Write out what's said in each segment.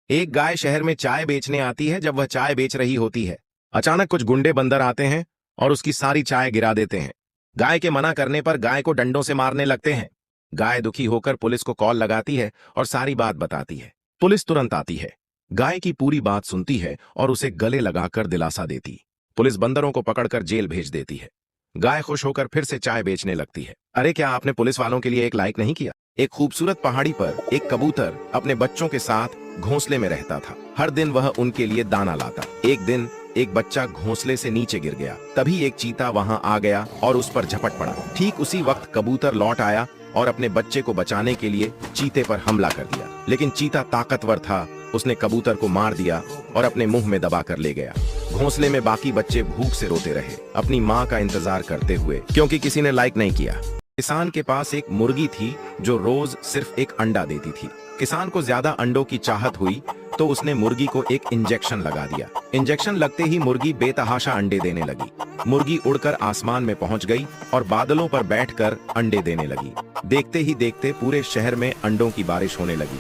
एक गाय शहर में चाय बेचने आती है। जब वह चाय बेच रही होती है, अचानक कुछ गुंडे बंदर आते हैं और उसकी सारी चाय गिरा देते हैं। गाय के मना करने पर गाय को डंडों से मारने लगते हैं। गाय दुखी होकर पुलिस को कॉल लगाती है और सारी बात बताती है। पुलिस तुरंत आती है, गाय की पूरी बात सुनती है और उसे गले लगाकर दिलासा देती। पुलिस बंदरों को पकड़कर जेल भेज देती है। गाय खुश होकर फिर से चाय बेचने लगती है। अरे क्या आपने पुलिस वालों के लिए एक लाइक नहीं किया? एक खूबसूरत पहाड़ी पर एक कबूतर अपने बच्चों के साथ घोंसले में रहता था। हर दिन वह उनके लिए दाना लाता। एक दिन एक बच्चा घोंसले से नीचे गिर गया। तभी एक चीता वहां आ गया और उस पर झपट पड़ा। ठीक उसी वक्त कबूतर लौट आया और अपने बच्चे को बचाने के लिए चीते पर हमला कर दिया। लेकिन चीता ताकतवर था, उसने कबूतर को मार दिया और अपने मुंह में दबा कर ले गया। घोंसले में बाकी बच्चे भूख से रोते रहे, अपनी माँ का इंतजार करते हुए, क्योंकि किसी ने लाइक नहीं किया। किसान के पास एक मुर्गी थी जो रोज सिर्फ एक अंडा देती थी। किसान को ज्यादा अंडों की चाहत हुई तो उसने मुर्गी को एक इंजेक्शन लगा दिया। इंजेक्शन लगते ही मुर्गी बेतहाशा अंडे देने लगी। मुर्गी उड़कर आसमान में पहुंच गई और बादलों पर बैठकर अंडे देने लगी। देखते ही देखते पूरे शहर में अंडों की बारिश होने लगी।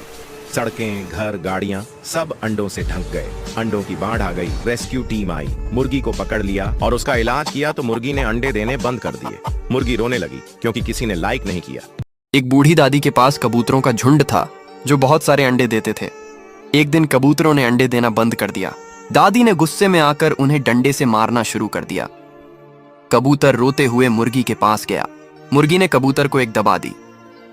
सड़कें, घर, गाड़ियां सब अंडों से ढक गए। अंडों की बाढ़ आ गई। रेस्क्यू टीम आई, मुर्गी को पकड़ लिया और उसका इलाज किया तो मुर्गी ने अंडे देने बंद कर दिए। मुर्गी रोने लगी क्योंकि किसी ने लाइक नहीं किया। एक बूढ़ी दादी के पास कबूतरों का झुंड था जो बहुत सारे अंडे देते थे। एक दिन कबूतरों ने अंडे देना बंद कर दिया। दादी ने गुस्से में आकर उन्हें डंडे से मारना शुरू कर दिया। कबूतर रोते हुए मुर्गी के पास गया। मुर्गी ने कबूतर को एक दवा दी।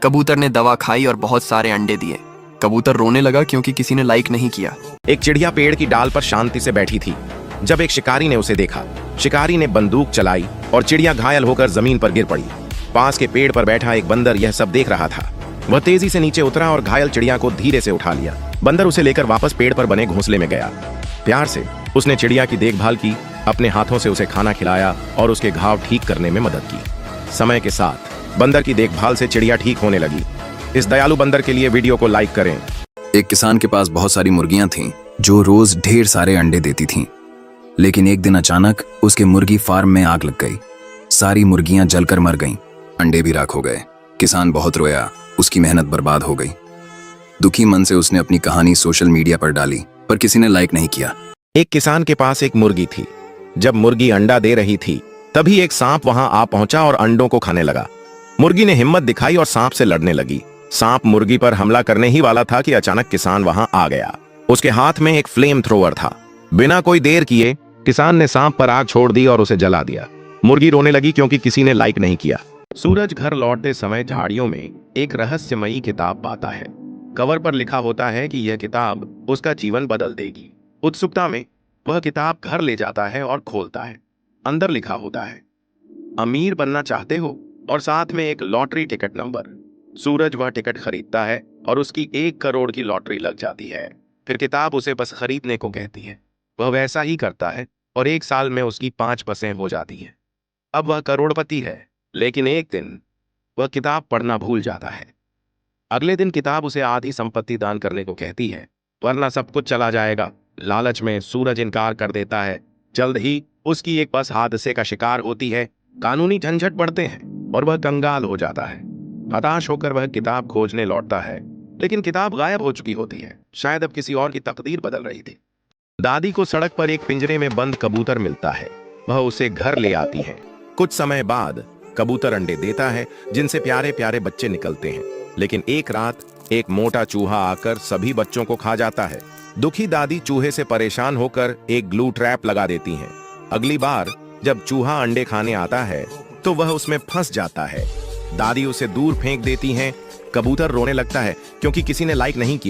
कबूतर ने दवा खाई और बहुत सारे अंडे दिए। कबूतर रोने लगा क्योंकि किसी ने लाइक नहीं किया। एक चिड़िया पेड़ की डाल पर शांति से बैठी थी। जब एक शिकारी ने उसे देखा, शिकारी ने बंदूक चलाई और चिड़िया घायल होकर जमीन पर गिर पड़ी। पास के पेड़ पर बैठा एक बंदर यह सब देख रहा था। वह तेजी से नीचे उतरा और घायल चिड़िया को धीरे से उठा लिया। बंदर उसे लेकर वापस पेड़ पर बने घोंसले में गया। प्यार से उसने चिड़िया की देखभाल की, अपने हाथों से उसे खाना खिलाया और उसके घाव ठीक करने में मदद की। समय के साथ बंदर की देखभाल से चिड़िया ठीक होने लगी। इस दयालु बंदर के लिए वीडियो को लाइक करें। एक किसान के पास बहुत सारी मुर्गियां थीं जो रोज ढेर सारे अंडे देती थीं। लेकिन एक दिन अचानक उसके मुर्गी फार्म में आग लग गई। सारी मुर्गियां जलकर मर गईं, अंडे भी राख हो गए। किसान बहुत रोया, उसकी मेहनत बर्बाद हो गई। दुखी मन से उसने अपनी कहानी सोशल मीडिया पर डाली, पर किसी ने लाइक नहीं किया। एक किसान के पास एक मुर्गी थी। जब मुर्गी अंडा दे रही थी तभी एक सांप वहां आ पहुंचा और अंडों को खाने लगा। मुर्गी ने हिम्मत दिखाई और सांप से लड़ने लगी। सांप मुर्गी पर हमला करने ही वाला था कि अचानक किसान वहां आ गया। उसके हाथ में एक फ्लेम थ्रोवर था। बिना कोई देर किए किसान ने सांप पर आग छोड़ दी और उसे जला दिया। मुर्गी रोने लगी क्योंकि किसी ने लाइक नहीं किया। सूरज घर लौटते समय झाड़ियों में एक रहस्यमयी किताब पाता है। कवर पर लिखा होता है कि यह किताब उसका जीवन बदल देगी। उत्सुकता में वह किताब घर ले जाता है और खोलता है। अंदर लिखा होता है, अमीर बनना चाहते हो, और साथ में एक लॉटरी टिकट नंबर। सूरज वह टिकट खरीदता है और उसकी 1 करोड़ की लॉटरी लग जाती है। फिर किताब उसे बस खरीदने को कहती है। वह वैसा ही करता है और 1 साल में उसकी 5 बसें हो जाती हैं। अब वह करोड़पति है। लेकिन एक दिन वह किताब पढ़ना भूल जाता है। अगले दिन किताब उसे आधी संपत्ति दान करने को कहती है, वरना सब कुछ चला जाएगा। लालच में सूरज इनकार कर देता है। जल्द ही उसकी एक बस हादसे का शिकार होती है। कानूनी झंझट बढ़ते हैं और वह कंगाल हो जाता है। हताश होकर वह किताब खोजने लौटता है, लेकिन किताब गायब हो चुकी होती है। शायद अब किसी और की तकदीर बदल रही थी। दादी को सड़क पर एक पिंजरे में बंद कबूतर मिलता है। वह उसे घर ले आती है। कुछ समय बाद कबूतर अंडे देता है जिनसे प्यारे प्यारे बच्चे निकलते हैं। लेकिन एक रात एक मोटा चूहा आकर सभी बच्चों को खा जाता है। दुखी दादी चूहे से परेशान होकर एक ग्लू ट्रैप लगा देती हैं। अगली बार जब चूहा अंडे खाने आता है तो वह उसमें फंस जाता है। दादी उसे दूर फेंक देती हैं। कबूतर रोने लगता है क्योंकि किसी ने लाइक नहीं किया।